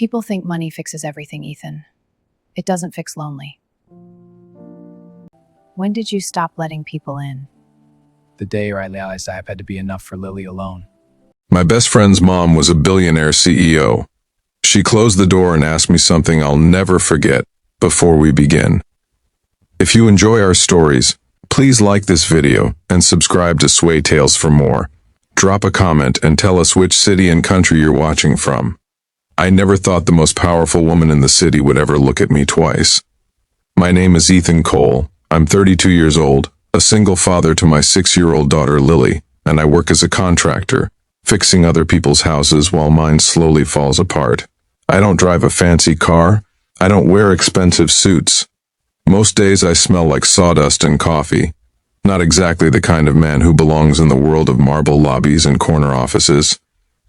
People think money fixes everything, Ethan. It doesn't fix lonely. When did you stop letting people in? The day I realized I had to be enough for Lily alone. My best friend's mom was a billionaire CEO. She closed the door and asked me something I'll never forget before we begin. If you enjoy our stories, please like this video and subscribe to Sway Tales for more. Drop a comment and tell us which city and country you're watching from. I never thought the most powerful woman in the city would ever look at me twice. My name is Ethan Cole. I'm 32 years old, a single father to my 6-year-old daughter Lily, and I work as a contractor, fixing other people's houses while mine slowly falls apart. I don't drive a fancy car. I don't wear expensive suits. Most days I smell like sawdust and coffee. Not exactly the kind of man who belongs in the world of marble lobbies and corner offices.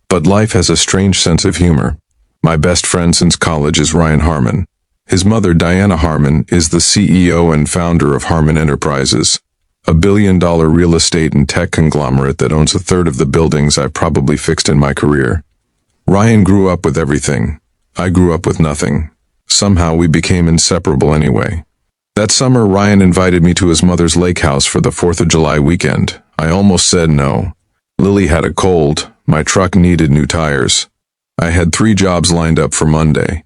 But life has a strange sense of humor. My best friend since college is Ryan Harmon. His mother, Diana Harmon, is the CEO and founder of Harmon Enterprises, a billion-dollar real estate and tech conglomerate that owns a third of the buildings I've probably fixed in my career. Ryan grew up with everything. I grew up with nothing. Somehow we became inseparable anyway. That summer, Ryan invited me to his mother's lake house for the 4th of July weekend. I almost said no. Lily had a cold. My truck needed new tires. I had 3 jobs lined up for Monday.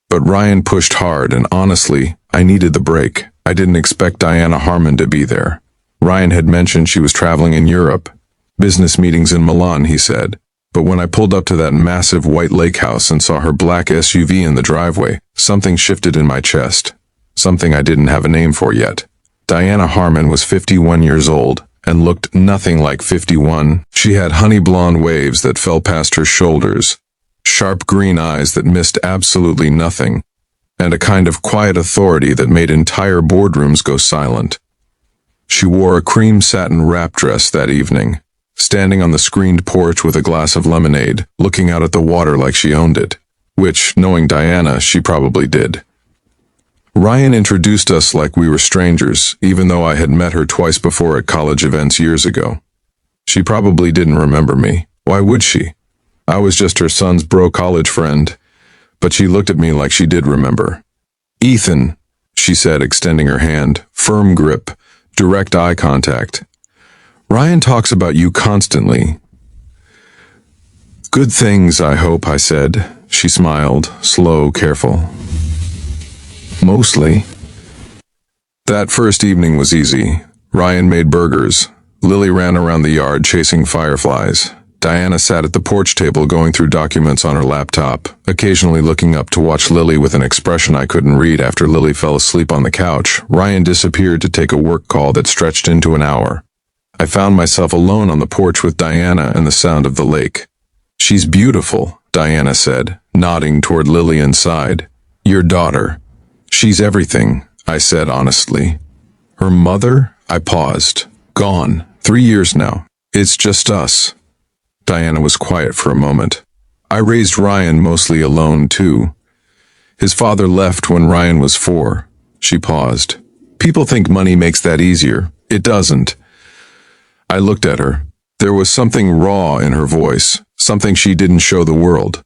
But Ryan pushed hard, and honestly, I needed the break. I didn't expect Diana Harmon to be there. Ryan had mentioned she was traveling in Europe. Business meetings in Milan, he said. But when I pulled up to that massive white lake house and saw her black SUV in the driveway, something shifted in my chest. Something I didn't have a name for yet. Diana Harmon was 51 years old and looked nothing like 51. She had honey blonde waves that fell past her shoulders, sharp green eyes that missed absolutely nothing, and a kind of quiet authority that made entire boardrooms go silent. She wore a cream satin wrap dress that evening, standing on the screened porch with a glass of lemonade, looking out at the water like she owned it, which, knowing Diana, she probably did. Ryan introduced us like we were strangers, even though I had met her twice before at college events years ago. She probably didn't remember me. Why would she? I was just her son's bro college friend, but she looked at me like she did remember. "Ethan," she said, extending her hand, firm grip, direct eye contact. "Ryan talks about you constantly." "Good things, I hope," I said. She smiled, slow, careful. "Mostly." That first evening was easy. Ryan made burgers. Lily ran around the yard chasing fireflies. Diana sat at the porch table going through documents on her laptop, occasionally looking up to watch Lily with an expression I couldn't read. After Lily fell asleep on the couch, Ryan disappeared to take a work call that stretched into an hour. I found myself alone on the porch with Diana and the sound of the lake. "She's beautiful," Diana said, nodding toward Lily inside. "Your daughter. She's everything," I said honestly. "Her mother?" I paused. "Gone. 3 years now. It's just us." Diana was quiet for a moment. "I raised Ryan mostly alone, too. His father left when Ryan was 4. She paused. "People think money makes that easier. It doesn't." I looked at her. There was something raw in her voice, something she didn't show the world.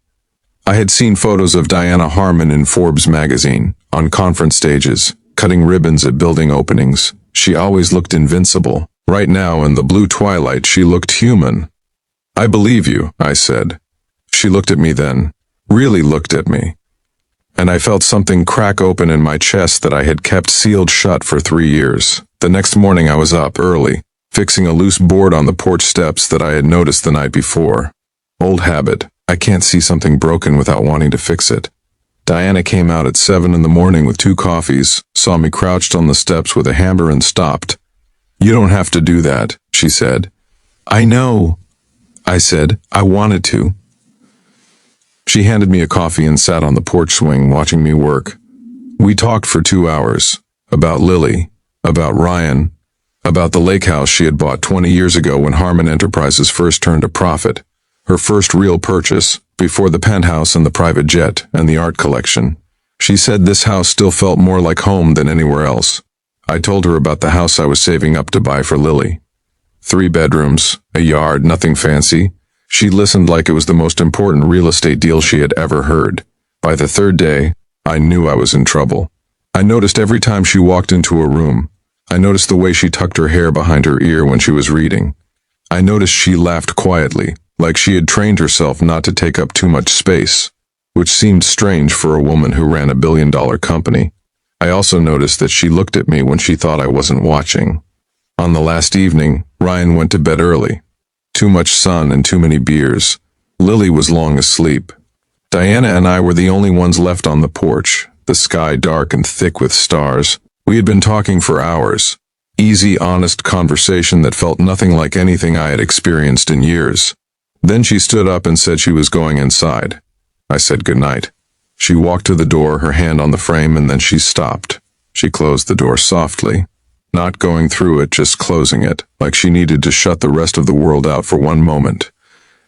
I had seen photos of Diana Harmon in Forbes magazine, on conference stages, cutting ribbons at building openings. She always looked invincible. Right now, in the blue twilight, she looked human. "I believe you," I said. She looked at me then, really looked at me. And I felt something crack open in my chest that I had kept sealed shut for 3 years. The next morning I was up early, fixing a loose board on the porch steps that I had noticed the night before. Old habit. I can't see something broken without wanting to fix it. Diana came out at 7 in the morning with 2 coffees, saw me crouched on the steps with a hammer and stopped. "You don't have to do that," she said. "I know," I said. "I wanted to." She handed me a coffee and sat on the porch swing watching me work. We talked for 2 hours. About Lily, about Ryan, about the lake house she had bought 20 years ago when Harmon Enterprises first turned a profit. Her first real purchase, before the penthouse and the private jet and the art collection. She said this house still felt more like home than anywhere else. I told her about the house I was saving up to buy for Lily. 3 bedrooms, a yard, nothing fancy. She listened like it was the most important real estate deal she had ever heard. By the third day, I knew I was in trouble. I noticed every time she walked into a room. I noticed the way she tucked her hair behind her ear when she was reading. I noticed she laughed quietly, like she had trained herself not to take up too much space, which seemed strange for a woman who ran a billion-dollar company. I also noticed that she looked at me when she thought I wasn't watching. On the last evening, Ryan went to bed early. Too much sun and too many beers. Lily was long asleep. Diana and I were the only ones left on the porch, the sky dark and thick with stars. We had been talking for hours. Easy, honest conversation that felt nothing like anything I had experienced in years. Then she stood up and said she was going inside. I said goodnight. She walked to the door, her hand on the frame, and then she stopped. She closed the door softly, not going through it, just closing it, like she needed to shut the rest of the world out for one moment.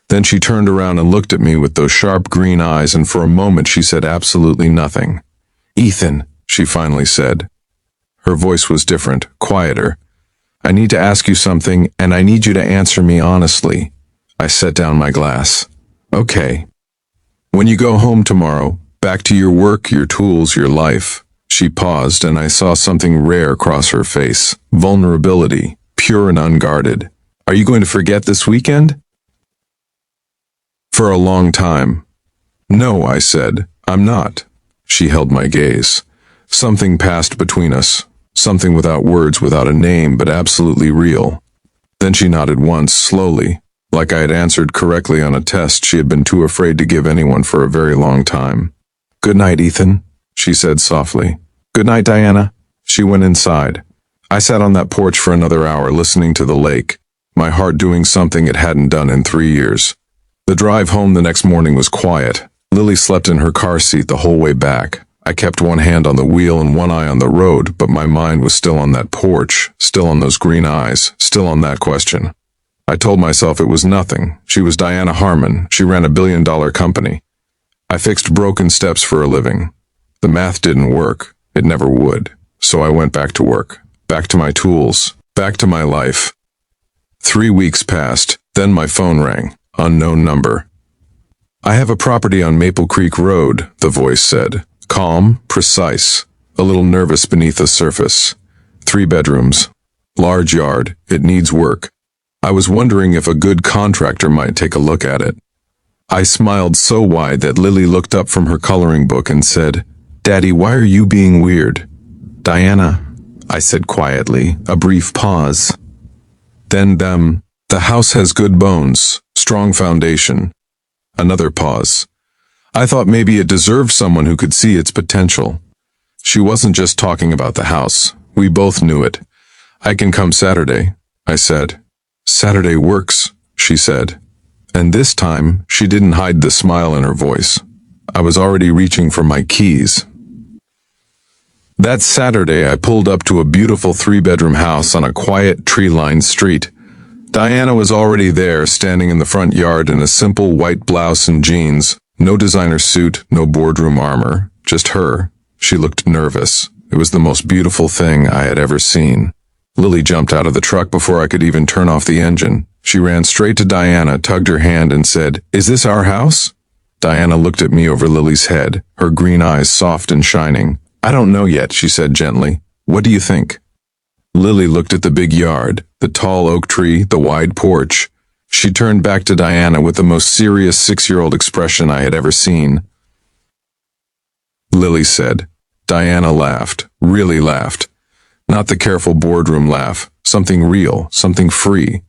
Then she turned around and looked at me with those sharp green eyes, and for a moment she said absolutely nothing. "Ethan," she finally said. Her voice was different, quieter. "I need to ask you something, and I need you to answer me honestly." I set down my glass. "Okay. When you go home tomorrow, back to your work, your tools, your life." She paused, and I saw something rare cross her face. Vulnerability, pure and unguarded. "Are you going to forget this weekend?" For a long time. "No," I said. "I'm not." She held my gaze. Something passed between us. Something without words, without a name, but absolutely real. Then she nodded once, slowly, like I had answered correctly on a test she had been too afraid to give anyone for a very long time. "Good night, Ethan," she said softly. "Good night, Diana." She went inside. I sat on that porch for another hour, listening to the lake, my heart doing something it hadn't done in 3 years. The drive home the next morning was quiet. Lily slept in her car seat the whole way back. I kept one hand on the wheel and one eye on the road, but my mind was still on that porch, still on those green eyes, still on that question. I told myself it was nothing. She was Diana Harmon. She ran a billion-dollar company. I fixed broken steps for a living. The math didn't work. It never would. So I went back to work, back to my tools, back to my life. 3 weeks passed, then my phone rang. Unknown number. "I have a property on Maple Creek Road," the voice said. Calm, precise, a little nervous beneath the surface. 3 bedrooms. Large yard. It needs work. I was wondering if a good contractor might take a look at it. I smiled so wide that Lily looked up from her coloring book and said, "Daddy, why are you being weird?" "Diana," I said quietly, a brief pause. Then "The house has good bones, strong foundation." Another pause. I thought maybe it deserved someone who could see its potential. She wasn't just talking about the house. We both knew it. "I can come Saturday," I said. "Saturday works," she said. And this time, she didn't hide the smile in her voice. I was already reaching for my keys. That Saturday, I pulled up to a beautiful 3-bedroom house on a quiet, tree-lined street. Diana was already there, standing in the front yard in a simple white blouse and jeans. No designer suit, no boardroom armor, just her. She looked nervous. It was the most beautiful thing I had ever seen. Lily jumped out of the truck before I could even turn off the engine. She ran straight to Diana, tugged her hand, and said, "Is this our house?" Diana looked at me over Lily's head, her green eyes soft and shining. "I don't know yet," she said gently. "What do you think?" Lily looked at the big yard, the tall oak tree, the wide porch. She turned back to Diana with the most serious 6-year-old expression I had ever seen. Lily said. Diana laughed, really laughed. Not the careful boardroom laugh, something real, something free,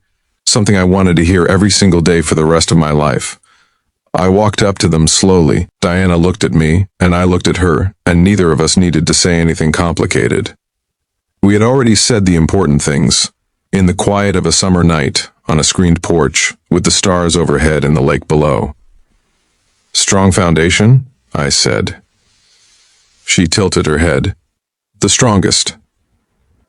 something I wanted to hear every single day for the rest of my life. I walked up to them slowly. Diana looked at me, and I looked at her, and neither of us needed to say anything complicated. We had already said the important things. In the quiet of a summer night, on a screened porch, with the stars overhead and the lake below. "Strong foundation?" I said. She tilted her head. "The strongest."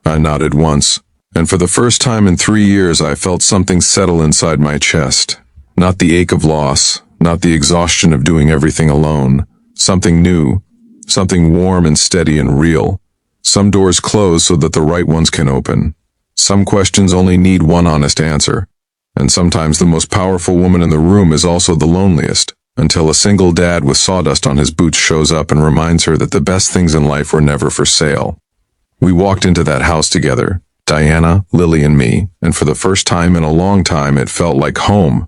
I nodded once, and for the first time in 3 years I felt something settle inside my chest. Not the ache of loss, not the exhaustion of doing everything alone. Something new, something warm and steady and real. Some doors close so that the right ones can open. Some questions only need one honest answer. And sometimes the most powerful woman in the room is also the loneliest. until a single dad with sawdust on his boots shows up and reminds her that the best things in life were never for sale. We walked into that house together, Diana, Lily, and me, and for the first time in a long time it felt like home.